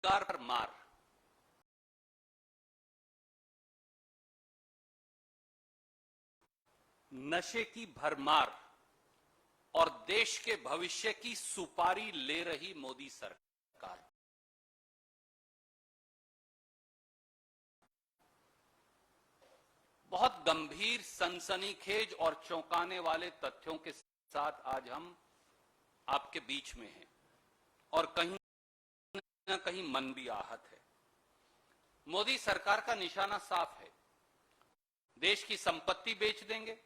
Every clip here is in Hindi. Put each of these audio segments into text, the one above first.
रोजगार पर मार, नशे की भरमार और देश के भविष्य की सुपारी ले रही मोदी सरकार, बहुत गंभीर, सनसनीखेज और चौंकाने वाले तथ्यों के साथ आज हम आपके बीच में हैं और कहीं न कहीं मन भी आहत है। मोदी सरकार का निशाना साफ है, देश की संपत्ति बेच देंगे,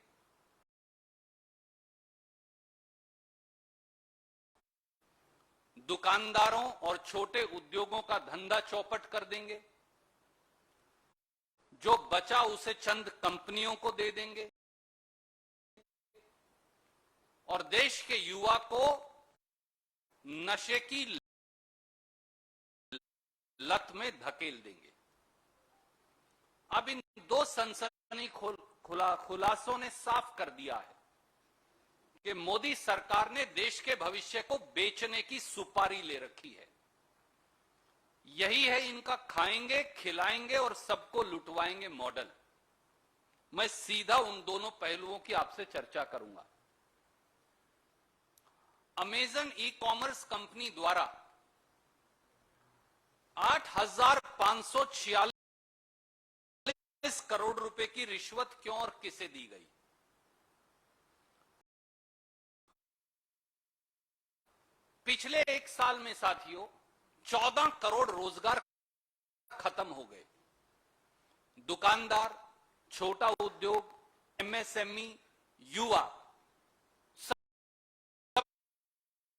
दुकानदारों और छोटे उद्योगों का धंधा चौपट कर देंगे, जो बचा उसे चंद कंपनियों को दे देंगे और देश के युवा को नशे की लत में धकेल देंगे। अब इन दो सनसनी खुलासों ने साफ कर दिया है कि मोदी सरकार ने देश के भविष्य को बेचने की सुपारी ले रखी है। यही है इनका खाएंगे, खिलाएंगे और सबको लुटवाएंगे मॉडल। मैं सीधा उन दोनों पहलुओं की आपसे चर्चा करूंगा। अमेजन ई कॉमर्स कंपनी द्वारा 8,546 करोड़ रुपए की रिश्वत क्यों और किसे दी गई? पिछले एक साल में साथियों 14 करोड़ रोजगार खत्म हो गए। दुकानदार, छोटा उद्योग, एमएसएमई, युवा,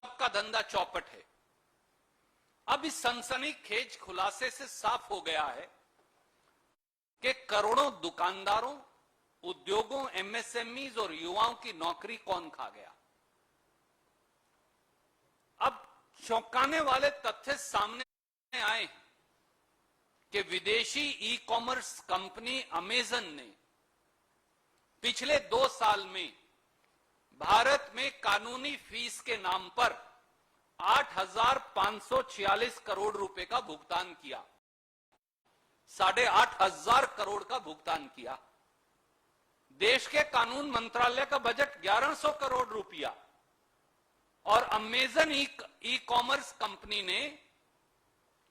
सबका धंधा चौपट है। अब इस सनसनीखेज खुलासे से साफ हो गया है कि करोड़ों दुकानदारों, उद्योगों, एमएसएमईज और युवाओं की नौकरी कौन खा गया। अब चौंकाने वाले तथ्य सामने आए कि विदेशी ई कॉमर्स कंपनी अमेजन ने पिछले 2 साल में भारत में कानूनी फीस के नाम पर 8,546 करोड़ रुपए का भुगतान किया, 8,500 करोड़ का भुगतान किया। देश के कानून मंत्रालय का बजट 1,100 करोड़ रुपया और अमेजन ई कॉमर्स कंपनी ने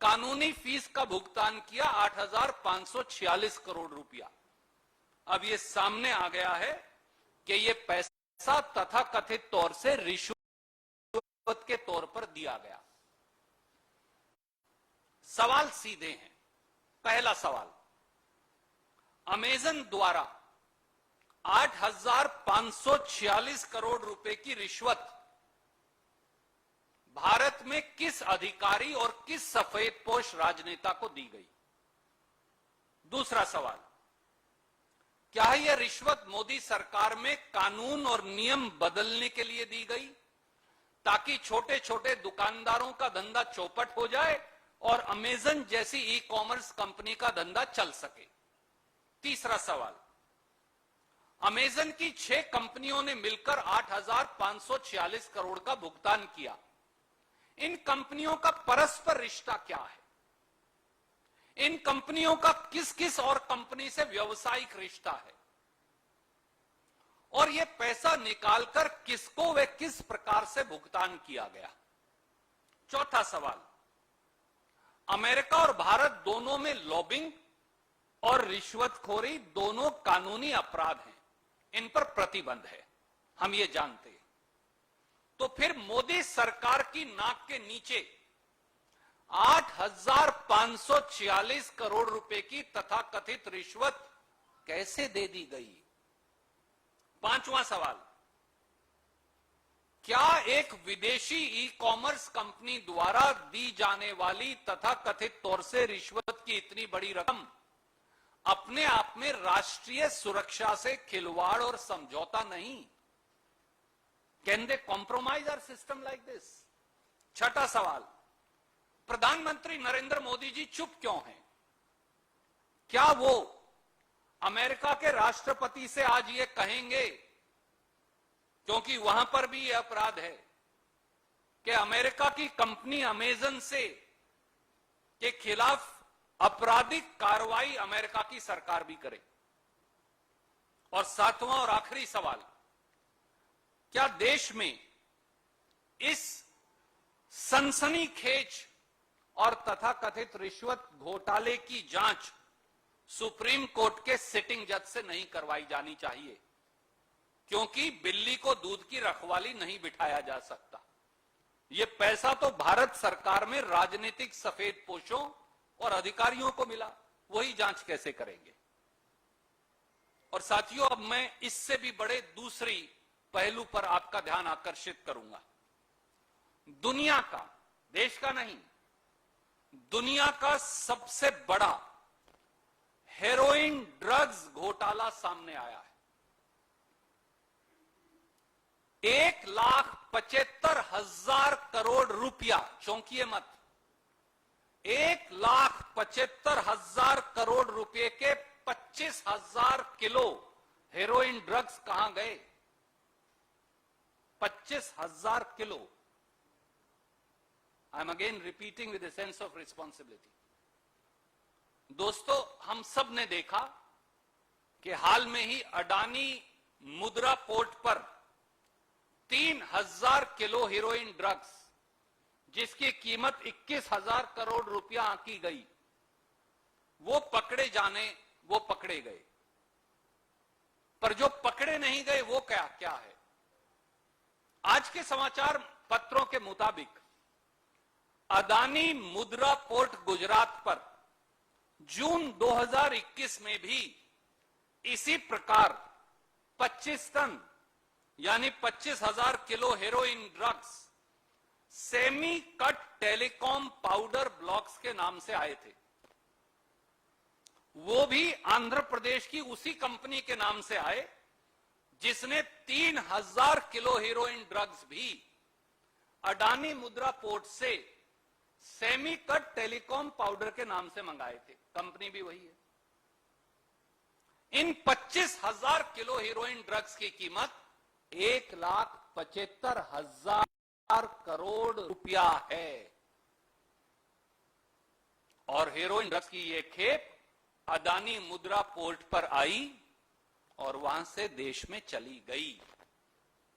कानूनी फीस का भुगतान किया 8,546 करोड़ रुपया। अब यह सामने आ गया है कि यह पैसा तथाकथित तौर से रिश्वत के तौर पर दिया गया। सवाल सीधे हैं। पहला सवाल, अमेजन द्वारा 8,546 करोड़ रुपए की रिश्वत भारत में किस अधिकारी और किस सफेदपोश राजनेता को दी गई? दूसरा सवाल, क्या यह रिश्वत मोदी सरकार में कानून और नियम बदलने के लिए दी गई ताकि छोटे छोटे दुकानदारों का धंधा चौपट हो जाए और अमेजन जैसी ई कॉमर्स कंपनी का धंधा चल सके? तीसरा सवाल, अमेजन की 6 कंपनियों ने मिलकर 8,546 करोड़ का भुगतान किया। इन कंपनियों का परस्पर रिश्ता क्या है? इन कंपनियों का किस किस और कंपनी से व्यावसायिक रिश्ता है और यह पैसा निकालकर किसको व किस प्रकार से भुगतान किया गया? चौथा सवाल, अमेरिका और भारत दोनों में लॉबिंग और रिश्वतखोरी दोनों कानूनी अपराध हैं, इन पर प्रतिबंध है, हम ये जानते हैं। तो फिर मोदी सरकार की नाक के नीचे 8,546 करोड़ रुपए की तथाकथित रिश्वत कैसे दे दी गई? पांचवां सवाल, क्या एक विदेशी ई कॉमर्स कंपनी द्वारा दी जाने वाली तथाकथित तौर से रिश्वत की इतनी बड़ी रकम अपने आप में राष्ट्रीय सुरक्षा से खिलवाड़ और समझौता नहीं? Can they compromise our system like this? छठा सवाल, प्रधानमंत्री नरेंद्र मोदी जी चुप क्यों हैं? क्या वो अमेरिका के राष्ट्रपति से आज ये कहेंगे, क्योंकि वहां पर भी यह अपराध है, कि अमेरिका की कंपनी अमेजन से के खिलाफ आपराधिक कार्रवाई अमेरिका की सरकार भी करे। और सातवां और आखिरी सवाल, क्या देश में इस सनसनीखेज और तथाकथित रिश्वत घोटाले की जांच सुप्रीम कोर्ट के सिटिंग जज से नहीं करवाई जानी चाहिए? क्योंकि बिल्ली को दूध की रखवाली नहीं बिठाया जा सकता। यह पैसा तो भारत सरकार में राजनीतिक सफेदपोशों और अधिकारियों को मिला, वही जांच कैसे करेंगे? और साथियों, अब मैं इससे भी बड़े दूसरी पहलू पर आपका ध्यान आकर्षित करूंगा। दुनिया का, देश का नहीं, दुनिया का सबसे बड़ा हेरोइन ड्रग्स घोटाला सामने आया है। 1,75,000 करोड़ रुपया, चौंकिए मत, 1,75,000 करोड़ रुपए के 25,000 किलो हेरोइन ड्रग्स कहां गए? 25,000 kilo. I am again repeating with a sense of responsibility. दोस्तों, हम सब ने देखा कि हाल में ही अडानी मुद्रा पोर्ट पर 3,000 किलो हेरोइन ड्रग्स, जिसकी कीमत 21,000 करोड़ रुपया आंकी गई, वो पकड़े गए। पर जो पकड़े नहीं गए वो क्या है? आज के समाचार पत्रों के मुताबिक अदानी मुद्रा पोर्ट गुजरात पर जून 2021 में भी इसी प्रकार 25 टन यानी 25,000 kilo heroin drugs semi cut telecom powder blocks के नाम से आए थे। वो भी आंध्र प्रदेश की उसी कंपनी के नाम से आए जिसने 3,000 किलो हेरोइन ड्रग्स भी अडानी मुद्रा पोर्ट से सेमी कट टेलीकॉम पाउडर के नाम से मंगाए थे। कंपनी भी वही है। इन 25,000 किलो हेरोइन ड्रग्स की कीमत 1,75,000 करोड़ रुपया है। और हेरोइन ड्रग्स की यह खेप अदानी मुद्रा पोर्ट पर आई और वहां से देश में चली गई,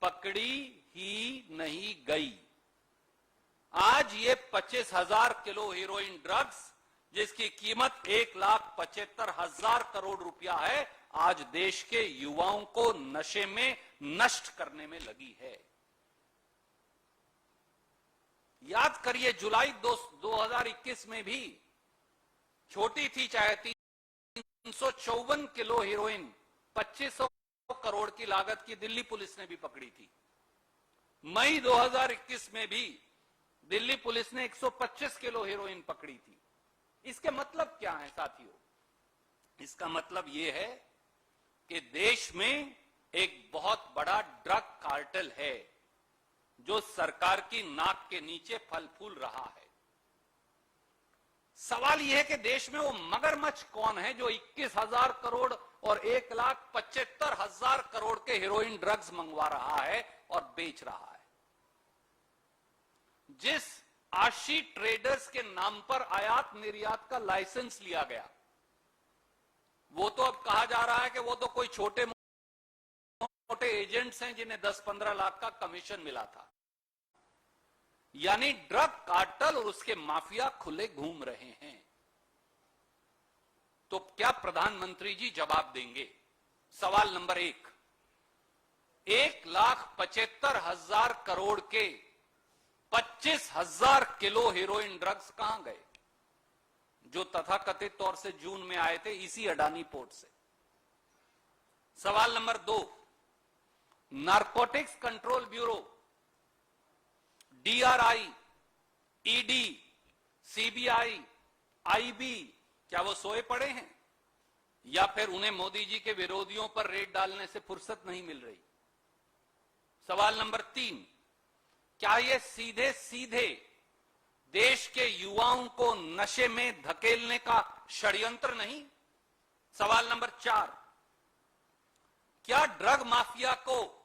पकड़ी ही नहीं गई। आज ये 25,000 किलो हेरोइन ड्रग्स, जिसकी कीमत 1,75,000 करोड़ रुपया है, आज देश के युवाओं को नशे में नष्ट करने में लगी है। याद करिए, जुलाई 2021 में भी छोटी थी चाहे 354 किलो हेरोइन 2500 करोड़ की लागत की दिल्ली पुलिस ने भी पकड़ी थी। मई 2021 में भी दिल्ली पुलिस ने 125 किलो हेरोइन पकड़ी थी। इसके मतलब क्या है साथियों? इसका मतलब यह है कि देश में एक बहुत बड़ा ड्रग कार्टेल है जो सरकार की नाक के नीचे फल फूल रहा है। सवाल यह है कि देश में वो मगरमच्छ कौन है जो 21,000 करोड़ और 1,75,000 करोड़ के हेरोइन ड्रग्स मंगवा रहा है और बेच रहा है। जिस आशी ट्रेडर्स के नाम पर आयात निर्यात का लाइसेंस लिया गया, वो तो अब कहा जा रहा है कि वो तो कोई छोटे मोटे एजेंट्स हैं जिन्हें 10-15 लाख का कमीशन मिला था। यानी ड्रग कार्टेल और उसके माफिया खुले घूम रहे हैं। तो क्या प्रधानमंत्री जी जवाब देंगे? सवाल नंबर 1, 1,75,000 करोड़ के 25,000 किलो हेरोइन ड्रग्स कहां गए जो तथाकथित तौर से जून में आए थे इसी अडानी पोर्ट से? सवाल number 2, narcotics control bureau, DRI, ED, CBI, IB, क्या वो सोए पड़े हैं या फिर उन्हें मोदी जी के विरोधियों पर रेड डालने से फुर्सत नहीं मिल रही? सवाल नंबर 3, क्या ये सीधे सीधे देश के युवाओं को नशे में धकेलने का षड्यंत्र नहीं? सवाल नंबर 4, क्या ड्रग माफिया को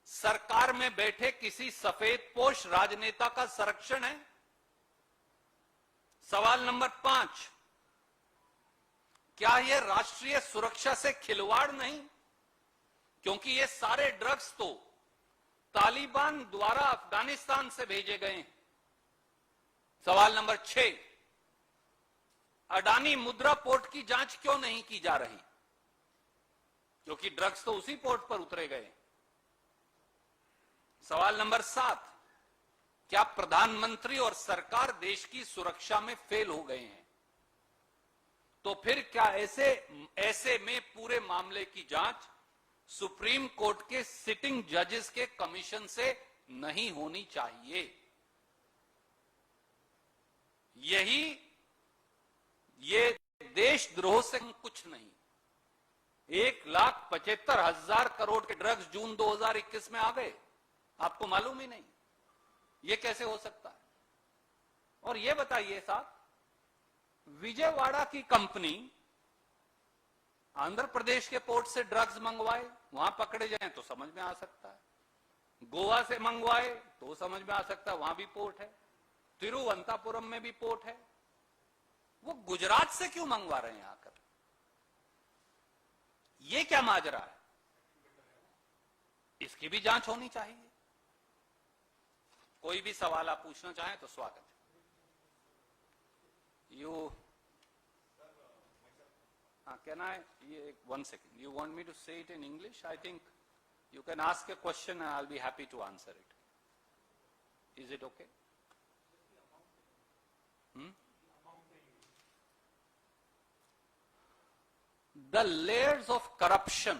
सरकार में बैठे किसी सफेदपोश राजनेता का संरक्षण है? सवाल नंबर 5, क्या यह राष्ट्रीय सुरक्षा से खिलवाड़ नहीं? क्योंकि ये सारे ड्रग्स तो तालिबान द्वारा अफगानिस्तान से भेजे गए हैं। सवाल नंबर 6, अडानी मुद्रा पोर्ट की जांच क्यों नहीं की जा रही? क्योंकि ड्रग्स तो उसी पोर्ट पर उतरे गए। सवाल नंबर 7, क्या प्रधानमंत्री और सरकार देश की सुरक्षा में फेल हो गए हैं? तो फिर क्या ऐसे में पूरे मामले की जांच सुप्रीम कोर्ट के सिटिंग जजेस के कमीशन से नहीं होनी चाहिए? ये देशद्रोह से कुछ नहीं। 1,75,000 करोड़ के ड्रग्स जून 2021 में आ गए, आपको मालूम ही नहीं। ये कैसे हो सकता है? और ये बताइए साहब, विजयवाड़ा की कंपनी आंध्र प्रदेश के पोर्ट से ड्रग्स मंगवाए, वहां पकड़े जाएं तो समझ में आ सकता है। गोवा से मंगवाए तो समझ में आ सकता है, वहां भी पोर्ट है। तिरुवनंतपुरम में भी पोर्ट है। वो गुजरात से क्यों मंगवा रहे हैं आकर? ये क्या माजरा है? इसकी भी जांच होनी चाहिए। कोई भी सवाल आप पूछना चाहें तो स्वागत है। Can I, 1 second, you want me to say it in English? I think you can ask a question and I'll be happy to answer it. Is it okay? The layers of corruption,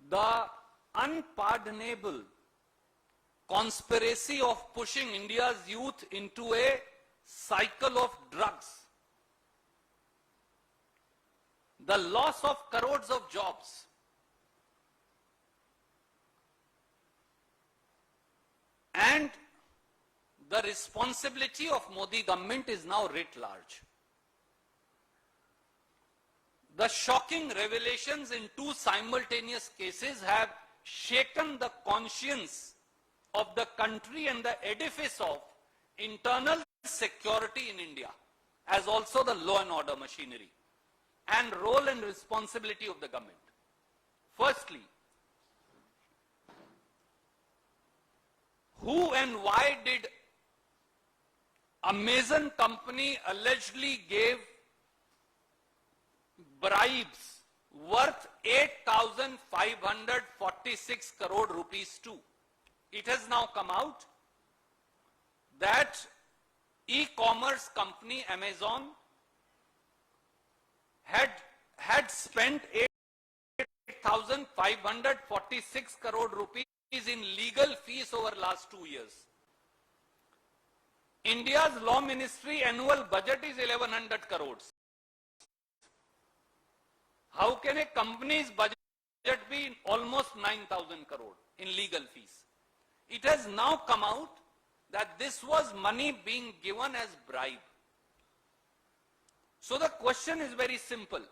the unpardonable conspiracy of pushing India's youth into a cycle of drugs, the loss of crores of jobs, and the responsibility of Modi government is now writ large. The shocking revelations in 2 simultaneous cases have shaken the conscience of the country and the edifice of internal security in India, as also the law and order machinery and role and responsibility of the government. Firstly, who and why did Amazon company allegedly gave bribes worth 8,546 crore rupees to? It has now come out that e-commerce company Amazon had spent 8,546 crore rupees in legal fees over last 2 years. India's law ministry annual budget is 1,100 crores. How can a company's budget be almost 9,000 crore in legal fees? It has now come out that this was money being given as bribe. So the question is very simple.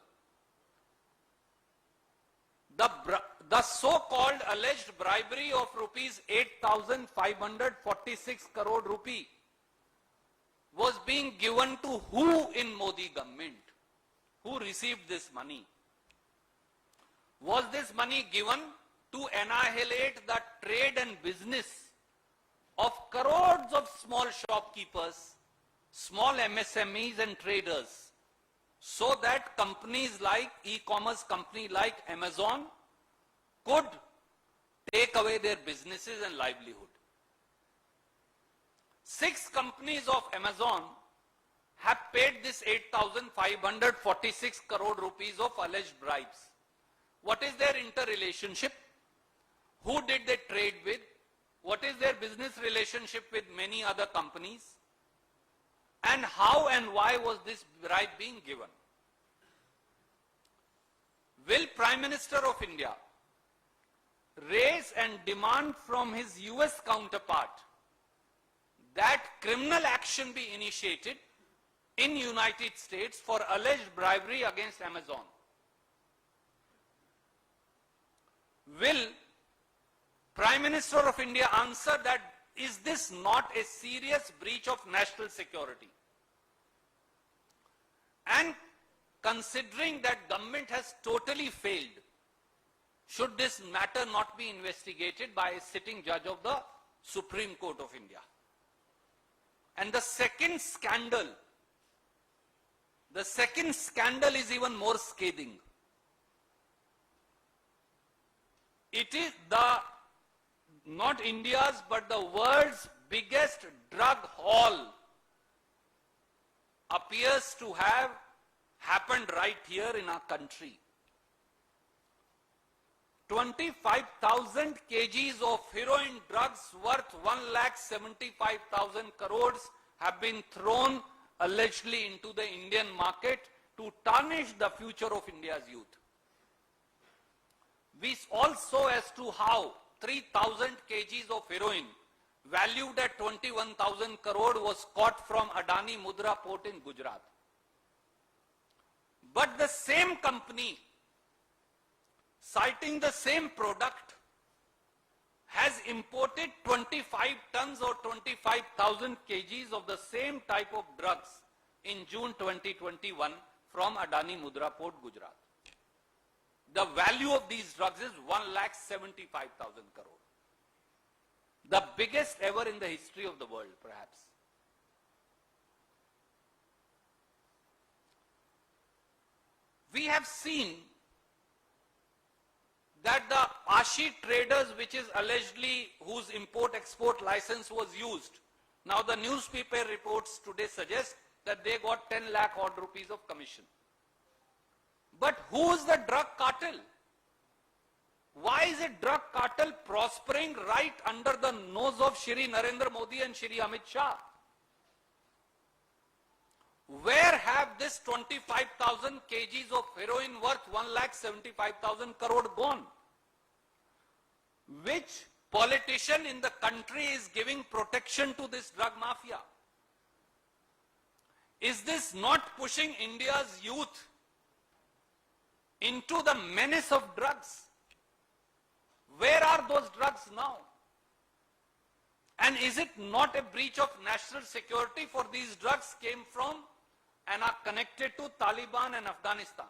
The so-called alleged bribery of rupees 8,546 crore rupee was being given to who in Modi government? Who received this money? Was this money given to annihilate the trade and business of crores of small shopkeepers, small MSMEs and traders, so that companies like e-commerce company like Amazon could take away their businesses and livelihood? 6 companies of Amazon have paid this 8,546 crore rupees of alleged bribes. What is their interrelationship? Who did they trade with? What is their business relationship with many other companies? And how and why was this bribe being given? Will Prime Minister of India raise and demand from his US counterpart that criminal action be initiated in United States for alleged bribery against Amazon? Will Prime Minister of India answer that is this not a serious breach of national security? And considering that government has totally failed, should this matter not be investigated by a sitting judge of the Supreme Court of India? And the second scandal is even more scathing. It is not India's but the world's biggest drug haul appears to have happened right here in our country. 25,000 kgs of heroin drugs worth 1,75,000 crores have been thrown allegedly into the Indian market to tarnish the future of India's youth. We also as to how 3,000 kgs of heroin valued at 21,000 crore was caught from Adani Mudra port in Gujarat. But the same company, citing the same product, has imported 25 tons or 25,000 kgs of the same type of drugs in June 2021 from Adani Mudra port, Gujarat. The value of these drugs is 1,75,000 crore. The biggest ever in the history of the world, perhaps. We have seen that the Ashi traders, which is allegedly whose import-export license was used, now the newspaper reports today suggest that they got 10 lakh odd rupees of commission. But who is the drug cartel? Why is a drug cartel prospering right under the nose of Shri Narendra Modi and Shri Amit Shah? Where have this 25,000 kgs of heroin worth 1,75,000 crore gone? Which politician in the country is giving protection to this drug mafia? Is this not pushing India's youth into the menace of drugs? Where are those drugs now? And is it not a breach of national security for these drugs came from and are connected to Taliban and Afghanistan?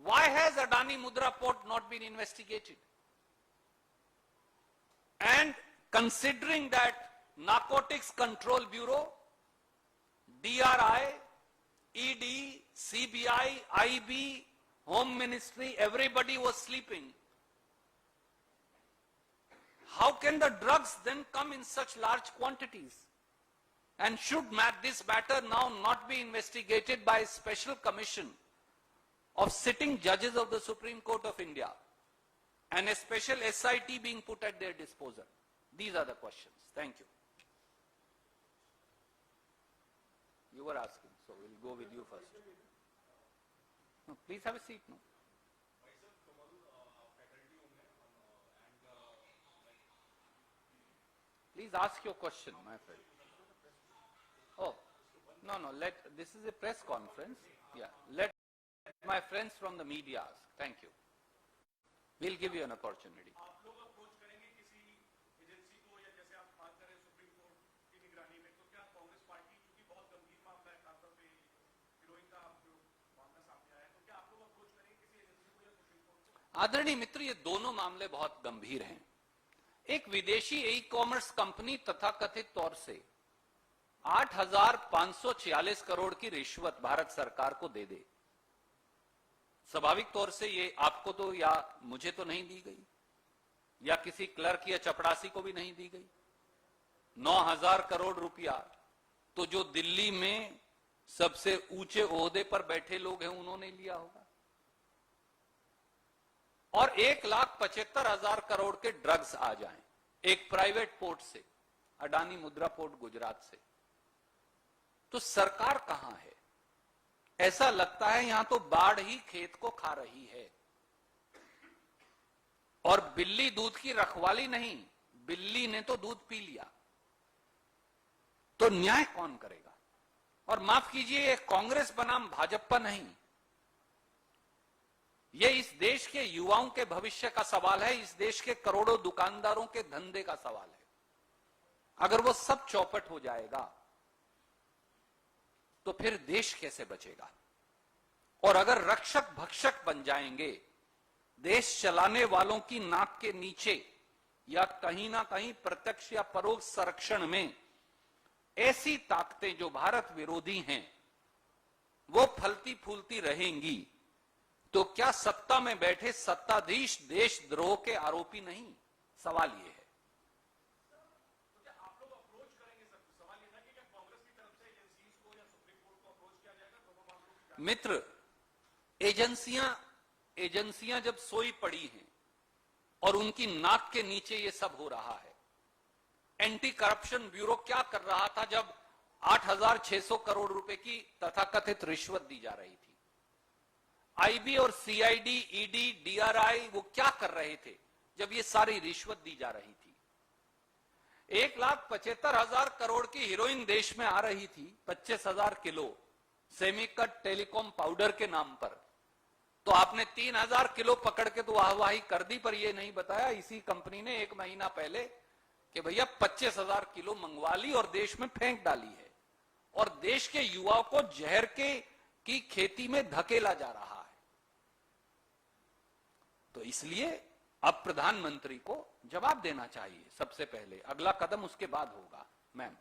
Why has Adani Mudra port not been investigated? And considering that Narcotics Control Bureau, DRI, ED, CBI, IB, Home Ministry, everybody was sleeping. How can the drugs then come in such large quantities? And should this matter now not be investigated by a special commission of sitting judges of the Supreme Court of India and a special SIT being put at their disposal? These are the questions. Thank you. You were asking, so we'll go with you first. No, please have a seat. No. Please ask your question, my friend. Oh, no, this is a press conference. Yeah, let my friends from the media ask. Thank you. We'll give you an opportunity. आदरणीय मित्र, ये दोनों मामले बहुत गंभीर हैं। एक विदेशी ई कॉमर्स कंपनी तथाकथित तौर से 8,546 करोड़ की रिश्वत भारत सरकार को दे दे। स्वाभाविक तौर से ये आपको तो या मुझे तो नहीं दी गई, या किसी क्लर्क या चपड़ासी को भी नहीं दी गई। 9,000 करोड़ रुपया तो जो दिल्ली में सबसे ऊंचे ओहदे पर बैठे लोग हैं उन्होंने लिया होगा, और 1,75,000 करोड़ के ड्रग्स आ जाएं एक प्राइवेट पोर्ट से, अडानी मुद्रा पोर्ट गुजरात से, तो सरकार कहां है? ऐसा लगता है यहां तो बाढ़ ही खेत को खा रही है, और बिल्ली दूध की रखवाली नहीं, बिल्ली ने तो दूध पी लिया। तो न्याय कौन करेगा? और माफ कीजिए, कांग्रेस बनाम भाजपा नहीं, ये इस देश के युवाओं के भविष्य का सवाल है, इस देश के करोड़ों दुकानदारों के धंधे का सवाल है। अगर वो सब चौपट हो जाएगा तो फिर देश कैसे बचेगा? और अगर रक्षक भक्षक बन जाएंगे, देश चलाने वालों की नाक के नीचे या कहीं ना कहीं प्रत्यक्ष या परोक्ष संरक्षण में ऐसी ताकतें जो भारत विरोधी हैं वो फलती फूलती रहेंगी, तो क्या सत्ता में बैठे सत्ताधीश देशद्रोह के आरोपी नहीं? सवाल ये है। आप लोग अप्रोच करेंगे सर? सवाल ये था कि क्या कांग्रेस की तरफ से एजेंसीज को या सुप्रीम कोर्ट को अप्रोच किया जाएगा दोनों मामलों की? मित्र, एजेंसियां जब सोई पड़ी हैं और उनकी नाक के नीचे ये सब हो रहा है। एंटी करप्शन ब्यूरो क्या कर रहा था जब 8,600 करोड़ रुपए की तथाकथित रिश्वत दी जा रही थी? आईबी और सीआईडी, ईडी, डीआरआई वो क्या कर रहे थे जब ये सारी रिश्वत दी जा रही थी? 1,75,000 करोड़ की हीरोइन देश में आ रही थी, 25,000 किलो सेमीकट टेलीकॉम पाउडर के नाम पर। तो आपने 3,000 किलो पकड़ के तो वाहवाही कर दी, पर यह नहीं बताया इसी कंपनी ने 1 महीना पहले कि भैया 25,000 किलो मंगवा ली और देश में फेंक डाली है, और देश के युवाओं को जहर की खेती में धकेला जा रहा है। तो इसलिए अब प्रधानमंत्री को जवाब देना चाहिए सबसे पहले, अगला कदम उसके बाद होगा। मैम,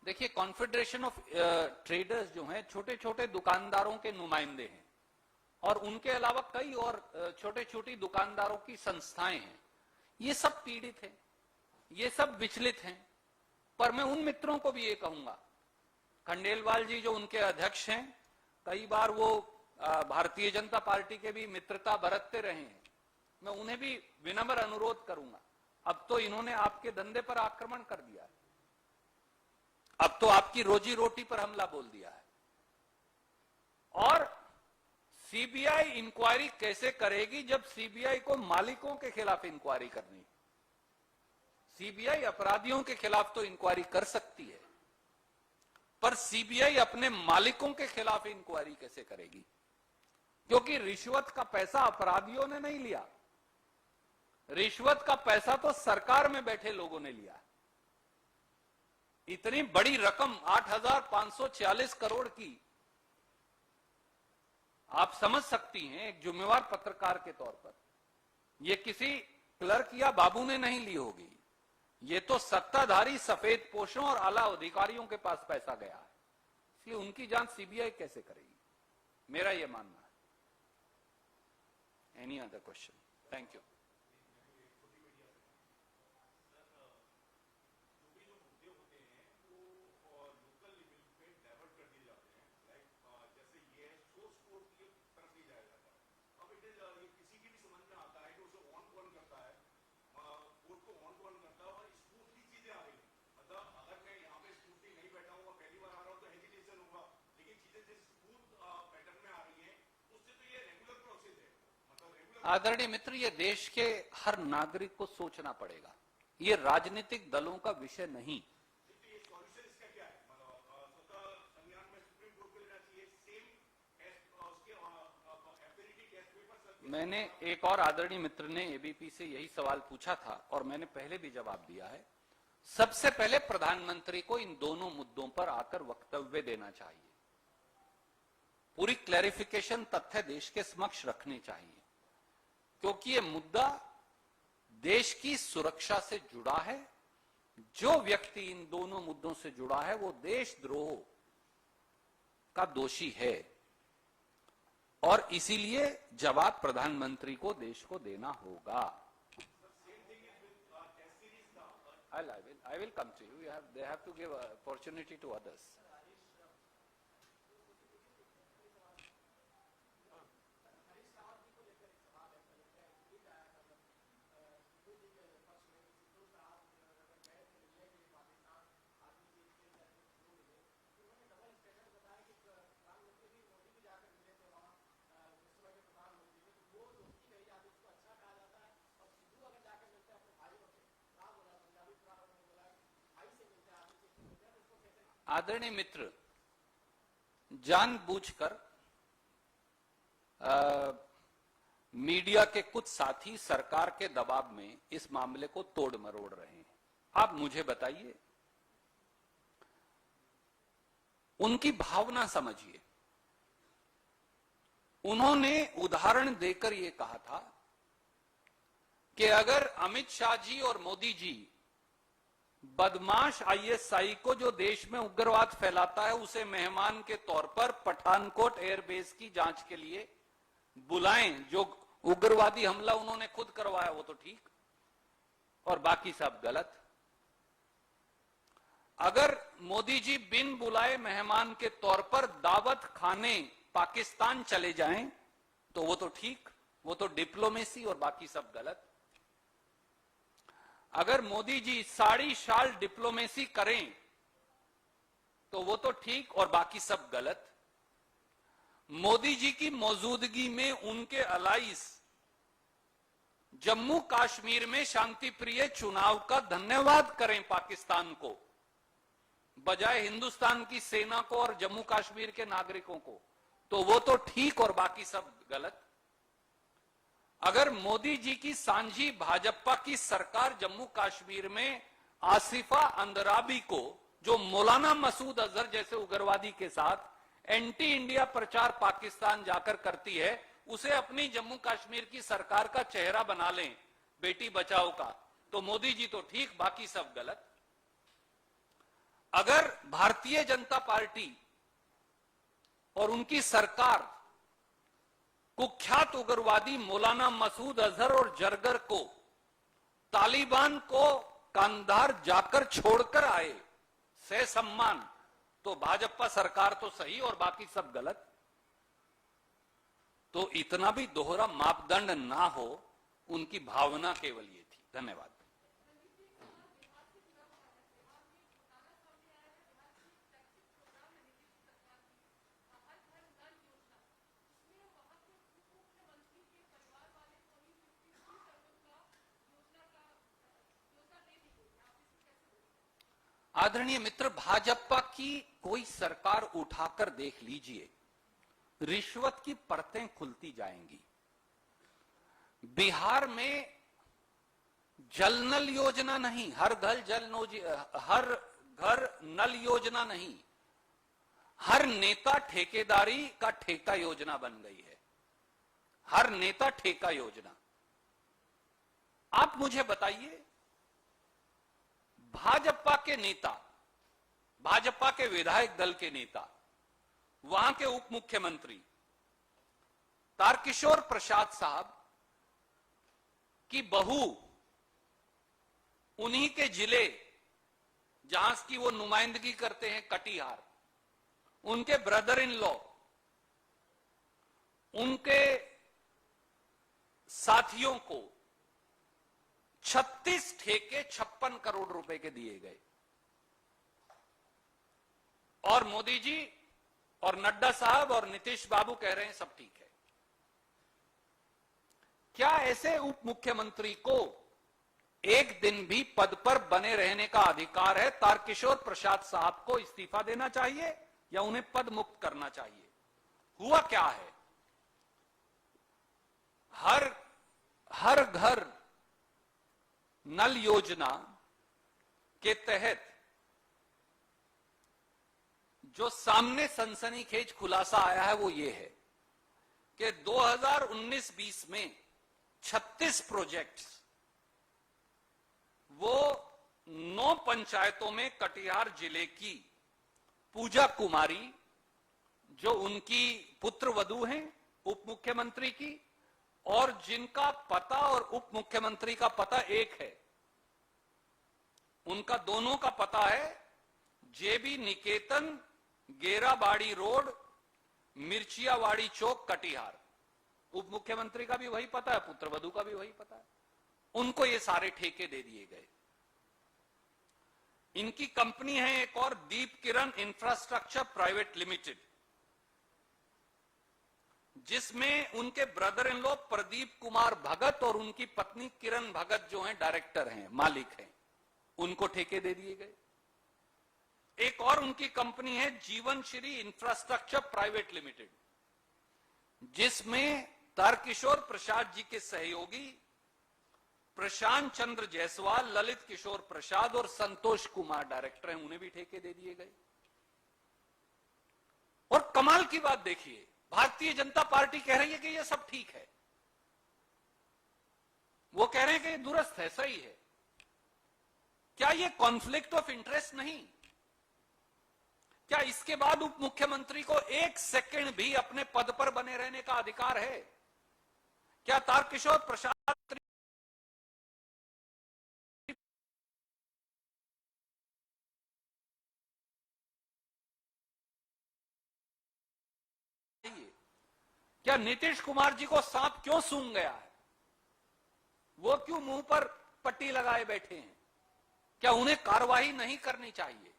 देखिए, कॉन्फेडरेशन ऑफ ट्रेडर्स जो हैं छोटे छोटे दुकानदारों के नुमाइंदे हैं, और उनके अलावा कई और छोटे छोटी दुकानदारों की संस्थाएं हैं। ये सब पीड़ित हैं, ये सब विचलित हैं। पर मैं उन मित्रों को भी ये कहूंगा, खंडेलवाल जी जो उनके अध्यक्ष हैं, कई बार वो भारतीय जनता पार्टी के भी मित्रता बरतते रहे हैं, मैं उन्हें भी विनम्र अनुरोध करूंगा। अब तो इन्होंने आपके धंधे पर आक्रमण कर दिया है, अब तो आपकी रोजी रोटी पर हमला बोल दिया है। और सीबीआई इंक्वायरी कैसे करेगी जब सीबीआई को मालिकों के खिलाफ इंक्वायरी करनी? सीबीआई अपराधियों के खिलाफ तो इंक्वायरी कर सकती है, पर सीबीआई अपने मालिकों के खिलाफ इंक्वायरी कैसे करेगी? क्योंकि रिश्वत का पैसा अपराधियों ने नहीं लिया, रिश्वत का पैसा तो सरकार में बैठे लोगों ने लिया। इतनी बड़ी रकम 8,546 करोड़ की, आप समझ सकती हैं एक जिम्मेवार पत्रकार के तौर पर, यह किसी क्लर्क या बाबू ने नहीं ली होगी, ये तो सत्ताधारी सफेद पोशों और आला अधिकारियों के पास पैसा गया है। इसलिए उनकी जांच सीबीआई कैसे करेगी? मेरा यह मानना है। Any other question? Thank you. आदरणीय मित्र, ये देश के हर नागरिक को सोचना पड़ेगा, ये राजनीतिक दलों का विषय नहीं। मैंने एक और आदरणीय मित्र ने एबीपी से यही सवाल पूछा था और मैंने पहले भी जवाब दिया है। सबसे पहले प्रधानमंत्री को इन दोनों मुद्दों पर आकर वक्तव्य देना चाहिए, पूरी क्लैरिफिकेशन तथ्य देश के समक्ष रखने चाहिए, क्योंकि ये मुद्दा देश की सुरक्षा से जुड़ा है। जो व्यक्ति इन दोनों मुद्दों से जुड़ा है वो देशद्रोह का दोषी है, और इसीलिए जवाब प्रधानमंत्री को देश को देना होगा। I will come to you. They have to give opportunity to others. आदरणीय मित्र, जानबूझकर मीडिया के कुछ साथी सरकार के दबाव में इस मामले को तोड़ मरोड़ रहे हैं। आप मुझे बताइए, उनकी भावना समझिए। उन्होंने उदाहरण देकर यह कहा था कि अगर अमित शाह जी और मोदी जी बदमाश आईएसआई को, जो देश में उग्रवाद फैलाता है, उसे मेहमान के तौर पर पठानकोट एयरबेस की जांच के लिए बुलाएं, जो उग्रवादी हमला उन्होंने खुद करवाया वो तो ठीक, और बाकी सब गलत। अगर मोदी जी बिन बुलाए मेहमान के तौर पर दावत खाने पाकिस्तान चले जाएं तो वो तो ठीक, वो तो डिप्लोमेसी, और बाकी सब गलत। अगर मोदी जी साड़ी शाल डिप्लोमेसी करें तो वो तो ठीक, और बाकी सब गलत। मोदी जी की मौजूदगी में उनके अलाइस जम्मू कश्मीर में शांति प्रिय चुनाव का धन्यवाद करें पाकिस्तान को, बजाय हिंदुस्तान की सेना को और जम्मू कश्मीर के नागरिकों को, तो वो तो ठीक, और बाकी सब गलत। अगर मोदी जी की सांझी भाजपा की सरकार जम्मू कश्मीर में आसिफा अंदराबी को, जो मौलाना मसूद अजहर जैसे उग्रवादी के साथ एंटी इंडिया प्रचार पाकिस्तान जाकर करती है, उसे अपनी जम्मू कश्मीर की सरकार का चेहरा बना लें बेटी बचाओ का, तो मोदी जी तो ठीक, बाकी सब गलत। अगर भारतीय जनता पार्टी और उनकी सरकार कुख्यात उग्रवादी मौलाना मसूद अजहर और जरगर को, तालिबान को कांधार जाकर छोड़कर आए से सम्मान, तो भाजपा सरकार तो सही और बाकी सब गलत। तो इतना भी दोहरा मापदंड ना हो, उनकी भावना केवल ये थी। धन्यवाद। आदरणीय मित्र, भाजपा की कोई सरकार उठाकर देख लीजिए, रिश्वत की परतें खुलती जाएंगी। बिहार में जल नल योजना नहीं, हर घर नल योजना नहीं, हर नेता ठेकेदारी का ठेका योजना बन गई है। हर नेता ठेका योजना। आप मुझे बताइए, भाजपा के नेता, भाजपा के विधायक दल के नेता, वहां के उप मुख्यमंत्री तारकिशोर प्रसाद साहब की बहू, उन्हीं के जिले जहां की वो नुमाइंदगी करते हैं, कटिहार, उनके ब्रदर इन लॉ, उनके साथियों को 36 ठेके 56 करोड़ रुपए के दिए गए। और मोदी जी और नड्डा साहब और नीतीश बाबू कह रहे हैं सब ठीक है। क्या ऐसे उप मुख्यमंत्री को एक दिन भी पद पर बने रहने का अधिकार है? तारकिशोर प्रसाद साहब को इस्तीफा देना चाहिए या उन्हें पद मुक्त करना चाहिए? हुआ क्या है? हर घर नल योजना के तहत जो सामने सनसनीखेज खुलासा आया है वो ये है कि 2019-20 में 36 प्रोजेक्ट्स वो 9 पंचायतों में कटिहार जिले की पूजा कुमारी, जो उनकी पुत्र वधू हैं उप मुख्यमंत्री की, और जिनका पता और उप मुख्यमंत्री का पता एक है, उनका दोनों का पता है जेबी निकेतन, गेराबाड़ी रोड, मिर्चियावाड़ी चौक, कटिहार। उप मुख्यमंत्री का भी वही पता है, पुत्र वधू का भी वही पता है। उनको ये सारे ठेके दे दिए गए। इनकी कंपनी है एक और, Deep Kiran infrastructure private limited, जिसमें उनके brother in law Pradeep Kumar Bhagat और उनकी पत्नी किरण भगत जो हैं डायरेक्टर हैं, मालिक हैं, उनको ठेके दे दिए गए। एक और उनकी कंपनी है जीवन श्री इंफ्रास्ट्रक्चर प्राइवेट लिमिटेड, जिसमें तारकिशोर प्रसाद जी के सहयोगी प्रशांत चंद्र जायसवाल, ललित किशोर प्रसाद और संतोष कुमार डायरेक्टर हैं, उन्हें भी ठेके दे दिए गए। और कमाल की बात देखिए, भारतीय जनता पार्टी कह रही है कि यह सब ठीक है, वो कह रहे हैं कि यह दुरुस्त है, सही है। क्या यह कॉन्फ्लिक्ट ऑफ इंटरेस्ट नहीं? क्या इसके बाद उप मुख्यमंत्री को एक सेकंड भी अपने पद पर बने रहने का अधिकार है? क्या तारकिशोर प्रसाद क्या नीतीश कुमार जी को सांप क्यों सूंघ गया है? वो क्यों मुंह पर पट्टी लगाए बैठे हैं? क्या उन्हें कार्रवाई नहीं करनी चाहिए?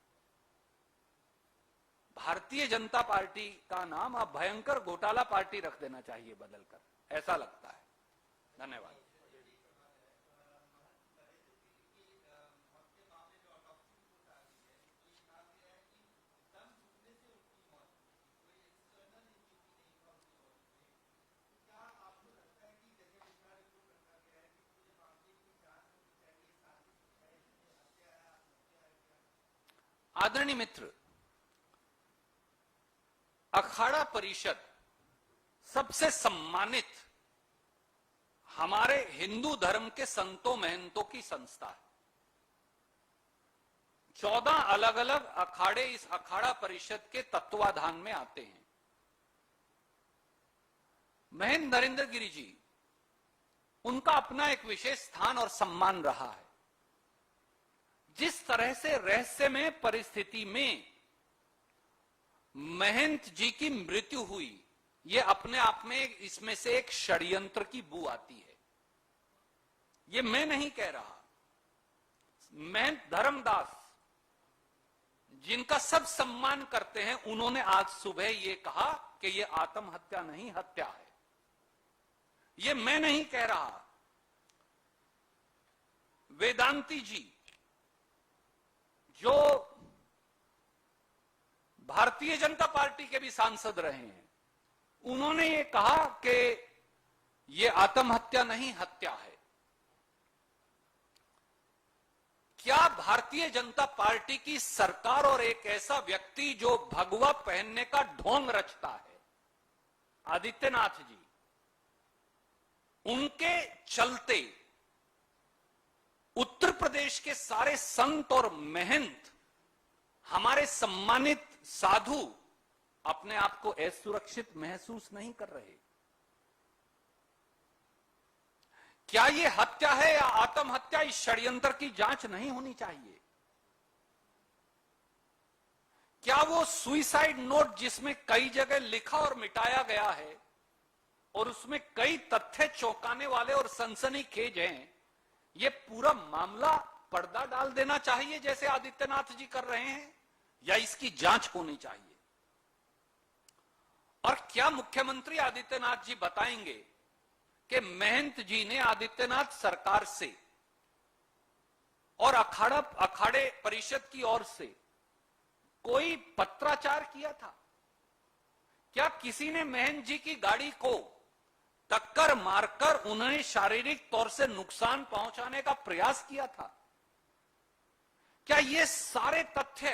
भारतीय जनता पार्टी का नाम अब भयंकर घोटाला पार्टी रख देना चाहिए बदलकर, ऐसा लगता है। धन्यवाद। आदरणीय मित्र, अखाड़ा परिषद सबसे सम्मानित हमारे हिंदू धर्म के संतों महंतों की संस्था है। 14 अलग अलग अखाड़े इस अखाड़ा परिषद के तत्वाधान में आते हैं। महंत नरेंद्र गिरि जी, उनका अपना एक विशेष स्थान और सम्मान रहा है। जिस तरह से रहस्यमय परिस्थिति में महंत जी की मृत्यु हुई, यह अपने आप में इसमें से एक षड्यंत्र की बू आती है। यह मैं नहीं कह रहा, महंत धर्मदास, जिनका सब सम्मान करते हैं, उन्होंने आज सुबह यह कहा कि यह आत्महत्या नहीं, हत्या है। यह मैं नहीं कह रहा। वेदांती जी, जो भारतीय जनता पार्टी के भी सांसद रहे हैं, उन्होंने ये कहा कि ये आत्महत्या नहीं, हत्या है। क्या भारतीय जनता पार्टी की सरकार और एक ऐसा व्यक्ति जो भगवा पहनने का ढोंग रचता है, आदित्यनाथ जी, उनके चलते उत्तर प्रदेश के सारे संत और महंत, हमारे सम्मानित साधु अपने आप को असुरक्षित महसूस नहीं कर रहे? क्या यह हत्या है या आत्महत्या, इस षड्यंत्र की जांच नहीं होनी चाहिए? क्या वो सुइसाइड नोट जिसमें कई जगह लिखा और मिटाया गया है और उसमें कई तथ्य चौंकाने वाले और सनसनीखेज हैं, ये पूरा मामला पर्दा डाल देना चाहिए जैसे आदित्यनाथ जी कर रहे हैं, या इसकी जांच होनी चाहिए? और क्या मुख्यमंत्री आदित्यनाथ जी बताएंगे कि महंत जी ने आदित्यनाथ सरकार से और अखाड़े परिषद की ओर से कोई पत्राचार किया था? क्या किसी ने महंत जी की गाड़ी को टक्कर मारकर उन्हें शारीरिक तौर से नुकसान पहुंचाने का प्रयास किया था? क्या ये सारे तथ्य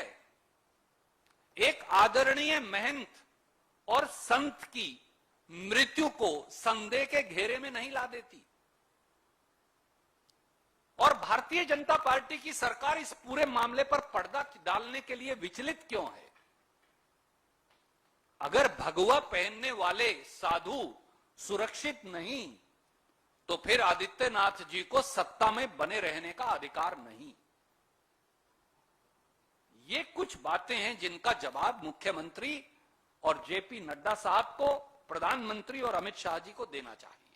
एक आदरणीय महंत और संत की मृत्यु को संदेह के घेरे में नहीं ला देती? और भारतीय जनता पार्टी की सरकार इस पूरे मामले पर पर्दा डालने के लिए विचलित क्यों है? अगर भगवा पहनने वाले साधु सुरक्षित नहीं, तो फिर आदित्यनाथ जी को सत्ता में बने रहने का अधिकार नहीं। ये कुछ बातें हैं जिनका जवाब मुख्यमंत्री और जेपी नड्डा साहब को, प्रधानमंत्री और अमित शाह जी को देना चाहिए।